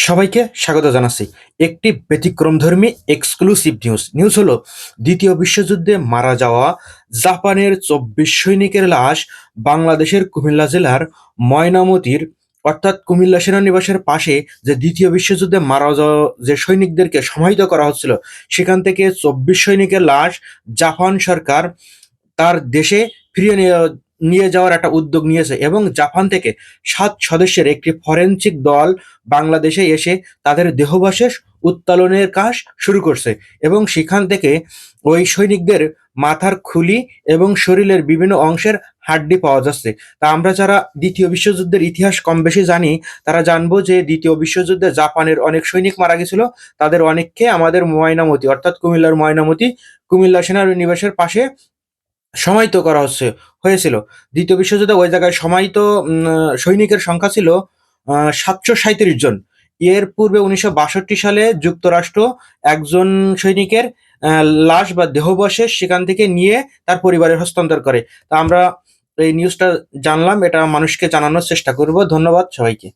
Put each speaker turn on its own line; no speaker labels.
সবাইকে স্বাগত জানাচ্ছি। একটি ব্যতিক্রমধর্মী এক্সক্লুসিভ নিউজ হলো দ্বিতীয় বিশ্বযুদ্ধে মারা যাওয়া জাপানের ২৪ সৈনিকের লাশ বাংলাদেশের কুমিল্লা জেলার ময়নামতির অর্থাৎ কুমিল্লা সেনানিবাসের পাশে যে দ্বিতীয় বিশ্বযুদ্ধে মারা যাওয়া যে সৈনিকদেরকে সমাহিত করা হচ্ছিল সেখান থেকে ২৪ সৈনিকের লাশ জাপান সরকার তার দেশে ফিরিয়ে নিয়ে যাওয়ার একটা উদ্যোগ নিয়েছে এবং জাপান থেকে ৭ সদস্যের একটি ফরেনসিক দল বাংলাদেশে এসে তাদের দেহাবশেষ উত্তোলনের কাজ শুরু করছে এবং সেখান থেকে ওই সৈনিকদের মাথার খুলি এবং শরীরের বিভিন্ন অংশের হাড্ডি পাওয়া যাচ্ছে। তা আমরা যারা দ্বিতীয় বিশ্বযুদ্ধের ইতিহাস কম বেশি জানি তারা জানবো যে দ্বিতীয় বিশ্বযুদ্ধে জাপানের অনেক সৈনিক মারা গেছিল। তাদের অনেককে আমাদের ময়নামতি অর্থাৎ কুমিল্লার ময়নামতি কুমিল্লা সেনানিবাসের পাশে সমাহিত করা হয়েছিল। দ্বিতীয় বিশ্বযুদ্ধে ওই জায়গায় সমাহিত সৈনিকের সংখ্যা ছিল ৭৩৭ জন। এর পূর্বে ১৯৬২ সালে যুক্তরাষ্ট্র একজন সৈনিকের লাশ বা দেহাবশেষ সেখান থেকে নিয়ে তার পরিবারের হস্তান্তর করে। তা আমরা এই নিউজটা জানলাম, এটা মানুষকে জানানোর চেষ্টা করব। ধন্যবাদ সবাইকে।